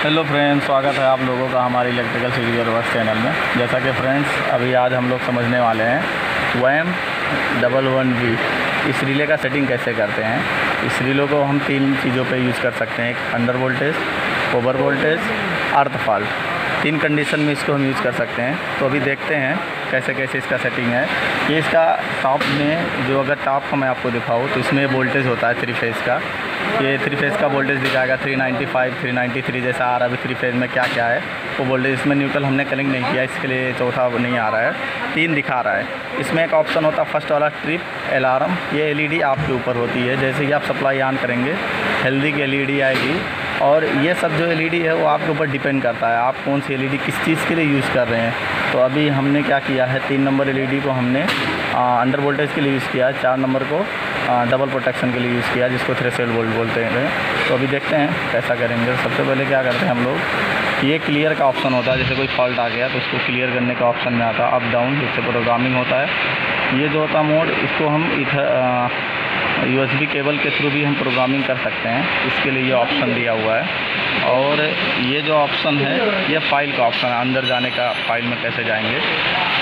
Hello friends, स्वागत है आप लोगों का हमारे इलेक्ट्रिकल सीरीज वर्क चैनल में। जैसा कि फ्रेंड्स अभी आज हम लोग समझने वाले हैं WAM11V इस रिले का सेटिंग कैसे करते हैं। इस रिले को हम तीन चीज़ों पे यूज़ कर सकते हैं। एक अंडर वोल्टेज, ओवर वोल्टेज, अर्थ फॉल्ट, तीन कंडीशन में इसको हम यूज़ कर सकते हैं। तो अभी देखते हैं कैसे कैसे इसका सेटिंग है। ये इसका टॉप में जो अगर टॉप को मैं आपको दिखाऊँ तो इसमें वोल्टेज होता है 3 फेज़ का। ये 3 फेज़ का वोल्टेज दिखाएगा 395, 393 जैसा आ रहा है। अभी 3 फेज़ में क्या क्या है वो वोल्टेज इसमें न्यूट्रल हमने कनेक्ट नहीं किया, इसके लिए चौथा नहीं आ रहा है, 3 दिखा रहा है। इसमें एक ऑप्शन होता है फर्स्ट वाला ट्रिप अलार्म। ये एलईडी आपके ऊपर होती है, जैसे कि आप सप्लाई ऑन करेंगे हेल्दी की एलईडी आएगी। और ये सब जो एलईडी है वो आपके ऊपर डिपेंड करता है आप कौन सी एलईडी किस चीज़ के लिए यूज़ कर रहे हैं। तो अभी हमने क्या किया है, 3 नंबर एलईडी को हमने अंडर वोल्टेज के लिए यूज़ किया, 4 नंबर को डबल प्रोटेक्शन के लिए यूज़ किया, जिसको थ्रेशोल्ड वोल्ट बोलते हैं। तो अभी देखते हैं कैसा करेंगे। सबसे पहले क्या करते हैं हम लोग, ये क्लियर का ऑप्शन होता है। जैसे कोई फॉल्ट आ गया तो उसको क्लियर करने का ऑप्शन में आता है अप डाउन, जिससे प्रोग्रामिंग होता है। ये जो होता मोड, इसको हम USB केबल के थ्रू भी हम प्रोग्रामिंग कर सकते हैं, इसके लिए ये ऑप्शन दिया हुआ है। और ये जो ऑप्शन है ये फाइल का ऑप्शन है, अंदर जाने का, फाइल में कैसे जाएंगे।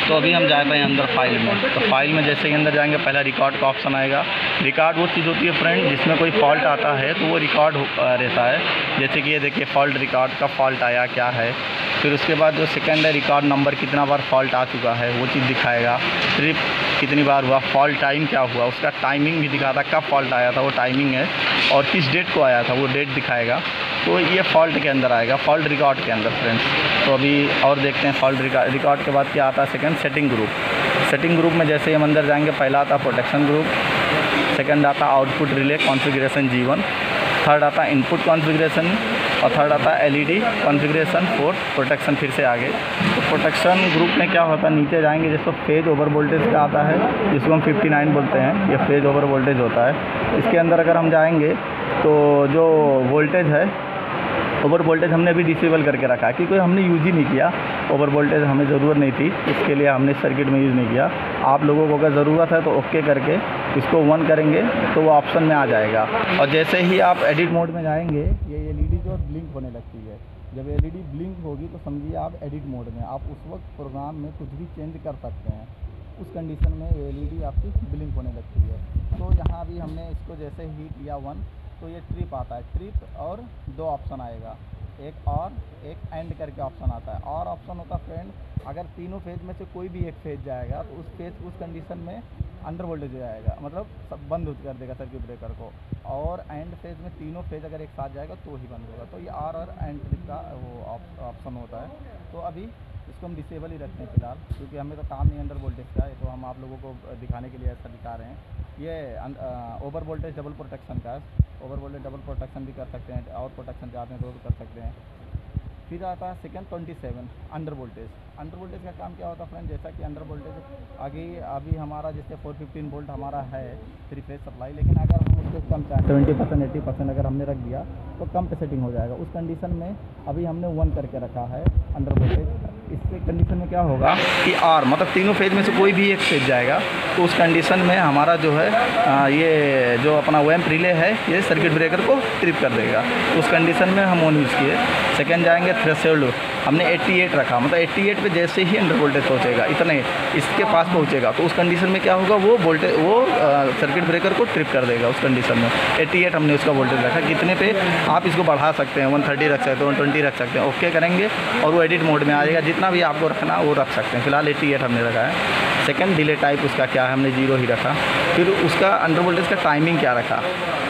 तो अभी हम जाते हैं अंदर फाइल में। तो फाइल में जैसे ही अंदर जाएंगे पहला रिकॉर्ड का ऑप्शन आएगा। रिकॉर्ड वो चीज़ होती है फ्रेंड जिसमें कोई फॉल्ट आता है तो वो रिकॉर्ड रहता है। जैसे कि ये देखिए फॉल्ट रिकॉर्ड का फॉल्ट आया क्या है। फिर उसके बाद जो सेकंड है रिकॉर्ड नंबर, कितना बार फॉल्ट आ चुका है वो चीज़ दिखाएगा। ट्रिप कितनी बार हुआ, फॉल्ट टाइम क्या हुआ, उसका टाइमिंग भी दिखाता, कब फॉल्ट आया था वो टाइमिंग है, और किस डेट को आया था वो डेट दिखाएगा। तो ये फॉल्ट के अंदर आएगा, फॉल्ट रिकॉर्ड के अंदर फ्रेंड्स। तो अभी और देखते हैं फॉल्ट रिकॉर्ड के बाद क्या आता है। Second setting group. Setting group में जैसे हम अंदर जाएंगे पहला आता प्रोटेक्शन ग्रुप, सेकंड आता output relay configuration G1, third आता इनपुट कॉन्फ़िगरेशन, और थर्ड आता है एलईडी कॉन्फ़िगरेशन, फोर्थ प्रोटेक्शन। फिर से आगे तो प्रोटेक्शन ग्रुप में क्या होता है, नीचे जाएंगे जिसको फेज ओवर वोल्टेज का आता है, जिसको हम 59 बोलते हैं, ये फेज ओवर वोल्टेज होता है। इसके अंदर अगर हम जाएंगे तो जो वोल्टेज है, ओवर वोल्टेज हमने अभी डिसेबल करके रखा है क्योंकि हमने यूज़ ही नहीं किया। ओवर वोल्टेज हमें ज़रूरत नहीं थी, इसके लिए हमने सर्किट में यूज़ नहीं किया। आप लोगों को अगर ज़रूरत है तो ओके करके इसको 1 करेंगे तो वो ऑप्शन में आ जाएगा। और जैसे ही आप एडिट मोड में जाएंगे ये एलईडी जो ब्लिंक होने लगती है। जब एलईडी ब्लिंक होगी तो समझिए आप एडिट मोड में, आप उस वक्त प्रोग्राम में कुछ भी चेंज कर सकते हैं। उस कंडीशन में एलईडी आपकी ब्लिंक होने लगती है। तो यहाँ अभी हमने इसको जैसे ही किया 1 तो ये ट्रिप आता है, ट्रिप और 2 ऑप्शन आएगा, एक और एक एंड करके ऑप्शन आता है। और ऑप्शन होता है फ्रेंड, अगर तीनों फेज में से कोई भी एक फेज जाएगा तो उस कंडीशन में अंडर वोल्टेज जाएगा, मतलब सब बंद कर देगा सर्किट ब्रेकर को। और एंड फेज में तीनों फेज अगर एक साथ जाएगा तो ही बंद होगा। तो ये और एंड ट्रिप का वो ऑप्शन होता है। तो अभी इसको हम डिसेबल ही रखते हैं फिलहाल, क्योंकि हमें तो काम नहीं अंडर वोल्टेज का है, तो हम आप लोगों को दिखाने के लिए ऐसा दिखा रहे हैं। ये ओवर वोल्टेज डबल प्रोटेक्शन का है, ओवर वोल्टेज डबल प्रोटेक्शन भी कर सकते हैं, और प्रोटेक्शन चाहते हैं तो भी कर सकते हैं। फिर आता है second 27 under voltage. Under voltage का काम क्या होता है फ्रेंड, जैसा कि अंडर वोल्टेज आगे अभी हमारा जैसे 415 वोल्ट हमारा है 3 फेज सप्लाई, लेकिन अगर हम उसको कम चाहें 70% 80% अगर हमने रख दिया तो कम पे सेटिंग हो जाएगा। उस कंडीशन में अभी हमने 1 करके रखा है अंडर वोल्टेज। इससे कंडीशन में क्या होगा कि आर मतलब तीनों फेज में से कोई भी एक फेज जाएगा तो उस कंडीशन में हमारा जो है ये जो अपना वैम्प रिले है ये सर्किट ब्रेकर को ट्रिप कर देगा। उस कंडीशन में हम ऑन यूज़ किए। सेकंड जाएंगे थ्रेशोल्ड, हमने 88 रखा, मतलब 88 पे जैसे ही अंडर वोल्टेज पहुंचेगा, इतने इसके पास पहुंचेगा तो उस कंडीशन में क्या होगा, वो वोल्टेज वो सर्किट ब्रेकर को ट्रिप कर देगा। उस कंडीशन में 88 हमने उसका वोल्टेज रखा। कितने पे आप इसको बढ़ा सकते हैं, 130 रख सकते हैं, 120 रख सकते हैं, ओके करेंगे और वो एडिट मोड में आ जाएगा। जितना भी आपको रखना वो रख सकते हैं। फिलहाल 88 हमने रखा है। सेकंड डिले टाइप उसका क्या है, हमने 0 ही रखा। फिर उसका अंडर वोल्टेज का टाइमिंग क्या रखा,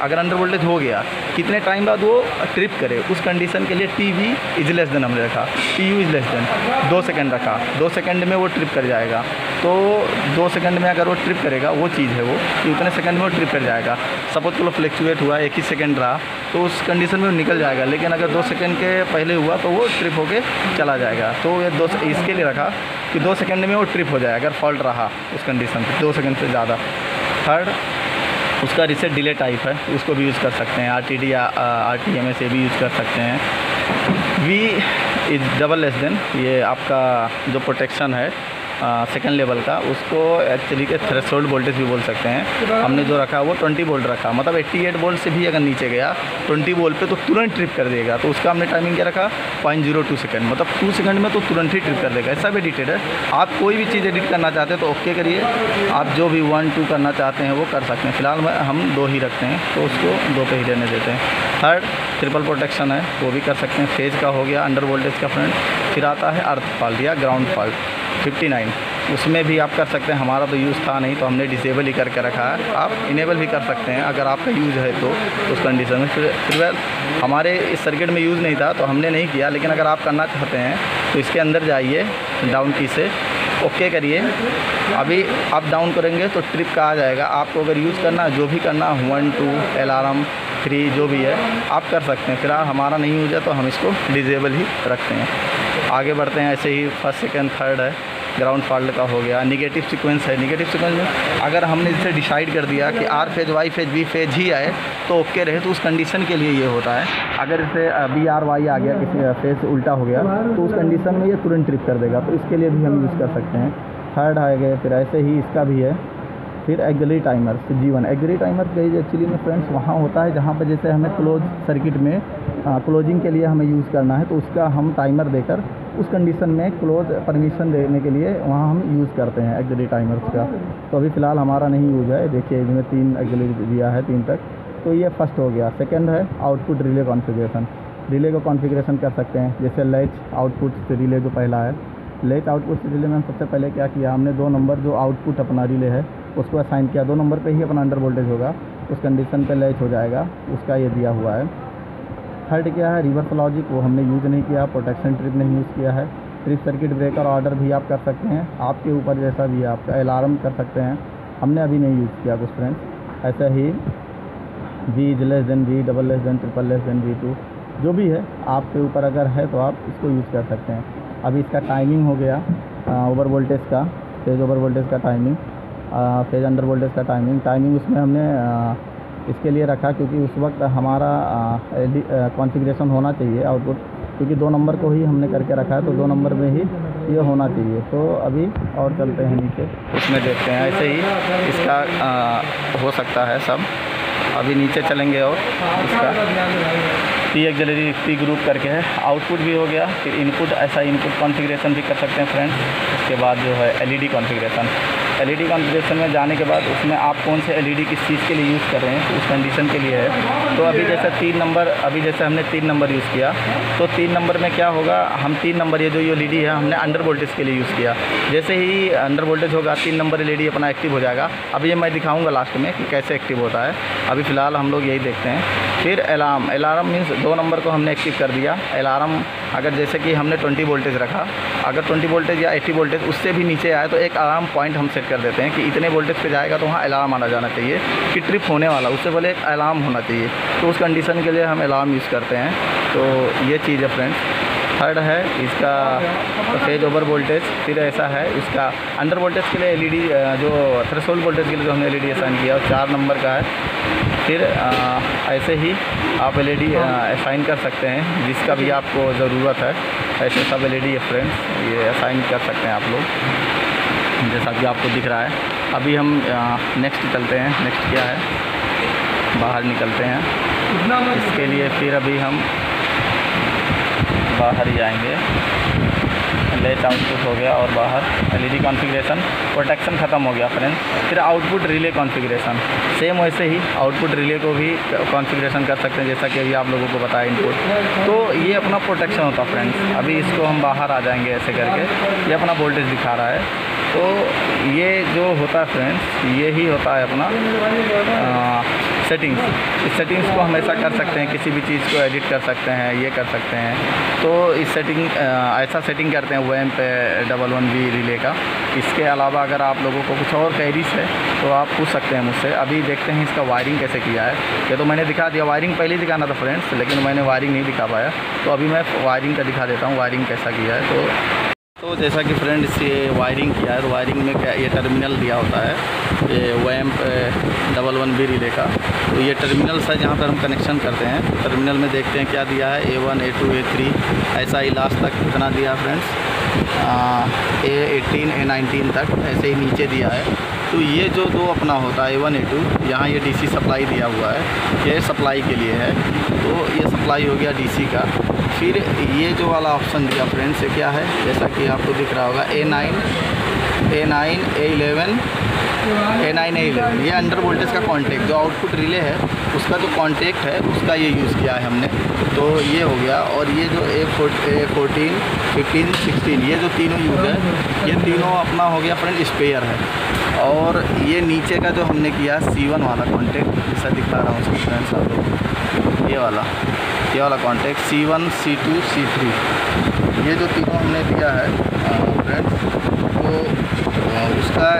अगर अंडर वोल्टेज हो गया कितने टाइम बाद वो ट्रिप करे, उस कंडीशन के लिए TV इज लेस देन हमने रखा, TU is less than 2 second रखा। 2 सेकंड में वो ट्रिप कर जाएगा। तो 2 सेकंड में अगर वो ट्रिप करेगा, वो चीज़ है वो कि उतने सेकंड में वो ट्रिप कर जाएगा। सपोज चलो फ्लैक्चुएट हुआ 1 ही सेकंड रहा तो उस कंडीशन में वो निकल जाएगा, लेकिन अगर 2 सेकंड के पहले हुआ तो वो ट्रिप होके चला जाएगा। तो ये इसके लिए रखा कि 2 सेकंड में वो ट्रिप हो जाए अगर फॉल्ट रहा उस कंडीशन पे 2 सेकंड से ज़्यादा। थर्ड उसका रीसेट डिले टाइप है, उसको भी यूज़ कर सकते हैं, RTD या RTMS से भी यूज़ कर सकते हैं। V is double less than, ये आपका जो प्रोटेक्शन है सेकंड लेवल का, उसको एक्चुअली के थ्रेशोल्ड वोल्टेज भी बोल सकते हैं। हमने जो रखा वो 20 वोल्ट रखा, मतलब 88 वोल्ट से भी अगर नीचे गया 20 वोल्ट पे तो तुरंत ट्रिप कर देगा। तो उसका हमने टाइमिंग क्या रखा 0.02 सेकंड, मतलब 2 सेकंड में तो तुरंत ही ट्रिप कर देगा। ऐसा भी एडिटेड है। आप कोई भी चीज़ एडिट करना चाहते हैं तो ओके करिए, आप जो भी 1 2 करना चाहते हैं वो कर सकते हैं। फिलहाल हम 2 ही रखते हैं तो उसको 2 पे ही रहने देते हैं। थर्ड ट्रिपल प्रोटेक्शन है, वो भी कर सकते हैं। फेज का हो गया, अंडर वोल्टेज का फ्रेंड। फिर आता है अर्थ फॉल्ट या ग्राउंड फॉल्ट 59, उसमें भी आप कर सकते हैं। हमारा तो यूज़ था नहीं तो हमने डिसेबल ही करके रखा है। आप इनेबल भी कर सकते हैं अगर आपका यूज़ है तो उस कंडीशन में। फिर हमारे इस सर्किट में यूज़ नहीं था तो हमने नहीं किया, लेकिन अगर आप करना चाहते हैं तो इसके अंदर जाइए, डाउन की से ओके करिए। अभी आप डाउन करेंगे तो ट्रिप का आ जाएगा। आपको अगर यूज़ करना जो भी करना 1 2 अलार्म 3 जो भी है आप कर सकते हैं। फिलहाल हमारा नहीं यूज़ है तो हम इसको डिसेबल ही रखते हैं। आगे बढ़ते हैं। ऐसे ही फर्स्ट सेकंड थर्ड है, ग्राउंड फॉल्ट का हो गया। निगेटिव सीक्वेंस है, निगेटिव सीक्वेंस में अगर हमने इसे डिसाइड कर दिया कि R phase Y phase B phase ही आए तो ओके रहे, तो उस कंडीशन के लिए ये होता है। अगर इसे बी आर वाई आ गया, किसी फेज उल्टा हो गया तो उस कंडीशन में ये तुरंत ट्रिप कर देगा, तो इसके लिए भी हम यूज़ कर सकते हैं। थर्ड आ गए, फिर ऐसे ही इसका भी है। फिर axillary timer G1। Axillary timer actually में फ्रेंड्स वहाँ होता है जहाँ पर जैसे हमें क्लोज सर्किट में क्लोजिंग के लिए हमें यूज़ करना है तो उसका हम टाइमर देकर उस कंडीशन में क्लोज परमिशन देने के लिए वहाँ हम यूज़ करते हैं एक्सिलरी टाइमर्स का। तो अभी फ़िलहाल हमारा नहीं यूज़ है। देखिए इसमें 3 एक्सिलरी दिया है, 3 तक। तो ये फर्स्ट हो गया। सेकंड है आउटपुट रिले कॉन्फ़िगरेशन। रिले को कॉन्फ़िगरेशन कर सकते हैं, जैसे लैच आउटपुट रिले जो पहला है। लैच आउटपुट रिले में हम सबसे पहले क्या किया, हमने 2 नंबर जो आउटपुट अपना रिले है उसको असाइन किया। 2 नंबर पे ही अपना अंडर वोल्टेज होगा, उस कंडीशन पे लैच हो जाएगा, उसका ये दिया हुआ है। थर्ड क्या है रिवर्स लॉजिक, वो हमने यूज़ नहीं किया। प्रोटेक्शन ट्रिप नहीं यूज़ किया है। ट्रिप सर्किट ब्रेकर ऑर्डर भी आप कर सकते हैं, आपके ऊपर जैसा भी है। आपका अलार्म कर सकते हैं, हमने अभी नहीं यूज़ किया कुछ फ्रेंड्स। ऐसा ही V less than V, double less than triple less than V2 जो भी है आपके ऊपर अगर है तो आप इसको यूज़ कर सकते हैं। अभी इसका टाइमिंग हो गया ओवर वोल्टेज का, फेज ओवर वोल्टेज का टाइमिंग, फेज अंडर वोल्टेज का टाइमिंग उसमें हमने इसके लिए रखा क्योंकि उस वक्त हमारा कॉन्फ़िगरेशन होना चाहिए आउटपुट, क्योंकि 2 नंबर को ही हमने करके रखा है तो 2 नंबर में ही ये होना चाहिए। तो अभी और चलते हैं नीचे, उसमें देखते हैं। ऐसे ही इसका हो सकता है सब। अभी नीचे चलेंगे और इसका P एक्सिलरी P ग्रुप करके है। आउटपुट भी हो गया। फिर इनपुट, ऐसा इनपुट कॉन्फ़िगरेशन भी कर सकते हैं फ्रेंड्स। उसके बाद जो है LED कॉन्फ़िगरेशन। LED कॉन्फ़िगरेशन में जाने के बाद उसमें आप कौन से LED किस चीज़ के लिए यूज़ कर रहे हैं तो उस कंडीशन के लिए है। तो अभी जैसे 3 नंबर, अभी जैसे हमने 3 नंबर यूज़ किया तो 3 नंबर में क्या होगा, हम 3 नंबर ये जो LED है हमने अंडर वोल्टेज के लिए यूज़ किया। जैसे ही अंडर वोल्टेज होगा 3 नंबर LED अपना एक्टिव हो जाएगा। अब ये मैं दिखाऊँगा लास्ट में कि कैसे एक्टिव होता है। अभी फ़िलहाल हम लोग यही देखते हैं। फिर अलार्म मीन्स 2 नंबर को हमने एक्टिव कर दिया। अलार्म अगर जैसे कि हमने 20 वोल्टेज रखा, अगर 20 वोल्टेज या 80 वोल्टेज उससे भी नीचे आए तो एक अलार्म पॉइंट हम सेट कर देते हैं कि इतने वोल्टेज पे जाएगा तो वहाँ अलार्म आना जाना चाहिए कि ट्रिप होने वाला, उससे पहले एक अलार्म होना चाहिए। तो उस कंडीशन के लिए हम अलार्म यूज़ करते हैं। तो ये चीज़ है फ्रेंड्स। थर्ड है इसका फेज ओवर वोल्टेज। फिर ऐसा है इसका अंडर वोल्टेज के लिए LED जो थ्रेशोल्ड वोल्टेज के लिए जो हमने LED असाइन किया 4 नंबर का है। फिर ऐसे ही आप LED असाइन कर सकते हैं जिसका भी आपको ज़रूरत है। ऐसे सब LED है फ्रेंड्स, ये असाइन कर सकते हैं आप लोग जैसा कि आपको दिख रहा है। अभी हम नेक्स्ट चलते हैं। नेक्स्ट क्या है, बाहर निकलते हैं। इसके लिए फिर अभी हम बाहर ही आएंगे। लैच आउटपुट हो गया और बाहर LED कॉन्फ़िगरेशन, प्रोटेक्शन ख़त्म हो गया फ्रेंड्स। फिर आउटपुट रिले कॉन्फ़िगरेशन, सेम वैसे ही आउटपुट रिले को भी कॉन्फ़िगरेशन कर सकते हैं जैसा कि अभी आप लोगों को बताया इनपुट। तो ये अपना प्रोटेक्शन होता है फ्रेंड्स। अभी इसको हम बाहर आ जाएंगे ऐसे करके, ये अपना वोल्टेज दिखा रहा है। तो ये जो होता है फ्रेंड्स, ये ही होता है अपना सेटिंग्स। इस सेटिंग्स को हमेशा कर सकते हैं, किसी भी चीज़ को एडिट कर सकते हैं, ये कर सकते हैं। तो इस सेटिंग ऐसा सेटिंग करते हैं WAM पे 11V रिले का। इसके अलावा अगर आप लोगों को कुछ और क्वेरीज है तो आप पूछ सकते हैं मुझसे। अभी देखते हैं इसका वायरिंग कैसे किया है। ये तो मैंने दिखा दिया, वायरिंग पहले ही दिखाना था फ्रेंड्स, लेकिन मैंने वायरिंग नहीं दिखा पाया। तो अभी मैं वायरिंग का दिखा देता हूँ, वायरिंग कैसा किया है। तो जैसा कि फ्रेंड्स ये वायरिंग किया है, तो वायरिंग में क्या ये टर्मिनल दिया होता है, ये WAM 11V रिले का। तो ये टर्मिनल्स है जहाँ पर हम कनेक्शन करते हैं। टर्मिनल में देखते हैं क्या दिया है, A1 A2 A3 ऐसा ही लास्ट तक कितना दिया फ्रेंड्स। A18 A19 तक ऐसे ही नीचे दिया है। तो ये जो दो अपना होता है A1 A2, यहाँ ये DC सप्लाई दिया हुआ है, ये सप्लाई के लिए है। तो ये सप्लाई हो गया DC का। फिर ये जो वाला ऑप्शन दिया फ्रेंड्स, ये क्या है, जैसा कि आपको दिख रहा होगा A9 A11 ये अंडर वोल्टेज का कॉन्टेक्ट, जो आउटपुट रिले है उसका जो कॉन्टेक्ट है उसका ये यूज़ किया है हमने। तो ये हो गया। और ये जो A14 15 16 ये जो तीनों यूज़ है, ये तीनों अपना हो गया फ्रेंड स्पेयर है। और ये नीचे का जो हमने किया C1 वाला कॉन्टेक्ट, जैसा दिखा रहा हूँ फ्रेंड्स आप लोग, ये वाला कॉन्टेक्ट C1 C2 C3, ये जो तीनों हमने दिया है फ्रेंड्स। तो उसका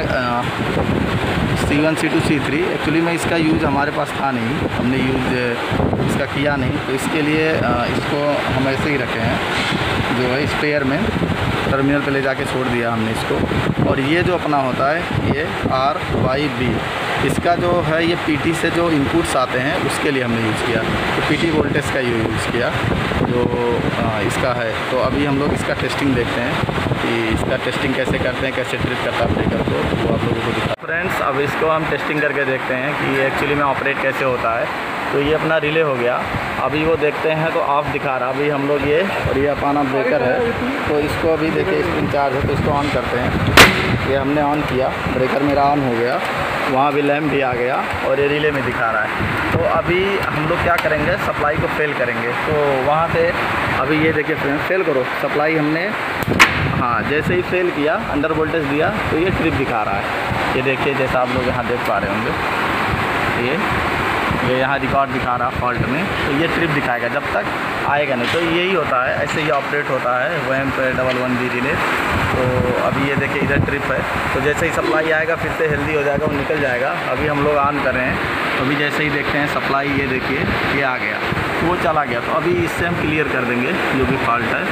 C1 C2 C3 एक्चुअली में इसका यूज़ हमारे पास था नहीं, हमने यूज़ इसका किया नहीं। तो इसके लिए इसको हम ऐसे ही रखे हैं, जो है स्पेयर में टर्मिनल पे ले जाके छोड़ दिया हमने इसको। और ये जो अपना होता है ये RYB, इसका जो है ये PT से जो इनपुट्स आते हैं उसके लिए हमने यूज़ किया। तो PT वोल्टेज का ये यूज़ किया जो इसका है। तो अभी हम लोग इसका टेस्टिंग देखते हैं कि इसका टेस्टिंग कैसे करते हैं, कैसे ट्रिप करता है ब्रेकर को, वो आप लोगों को दिखा। फ्रेंड्स अब इसको हम टेस्टिंग करके देखते हैं कि एक्चुअली में ऑपरेट कैसे होता है। तो ये अपना रिले हो गया, अभी वो देखते हैं तो ऑफ दिखा रहा। अभी हम लोग ये, और ये अपना ब्रेकर है, तो इसको अभी देखिए स्पिन चार्ज है तो इसको ऑन करते हैं। ये हमने ऑन किया, ब्रेकर मेरा ऑन हो गया, वहाँ भी लैम्प भी आ गया और ये रिले में दिखा रहा है। तो अभी हम लोग क्या करेंगे, सप्लाई को फेल करेंगे। तो वहाँ से अभी ये देखिए फ्रेंड्स, फेल करो सप्लाई हमने, हाँ जैसे ही फेल किया, अंडर वोल्टेज दिया तो ये ट्रिप दिखा रहा है। ये देखिए जैसा आप लोग यहाँ देख पा रहे होंगे, ये यहाँ रिकॉर्ड दिखा रहा फॉल्ट में, तो ये ट्रिप दिखाएगा जब तक आएगा नहीं। तो यही होता है, ऐसे ही ऑपरेट होता है WAMP 11V रिले। तो अभी ये देखिए इधर ट्रिप है, तो जैसे ही सप्लाई आएगा फिर से हेल्दी हो जाएगा, वो निकल जाएगा। अभी हम लोग ऑन कर रहे हैं, तो अभी जैसे ही देखते हैं सप्लाई, ये देखिए ये आ गया, वो चला गया। तो अभी इससे हम क्लियर कर देंगे जो भी फॉल्ट है।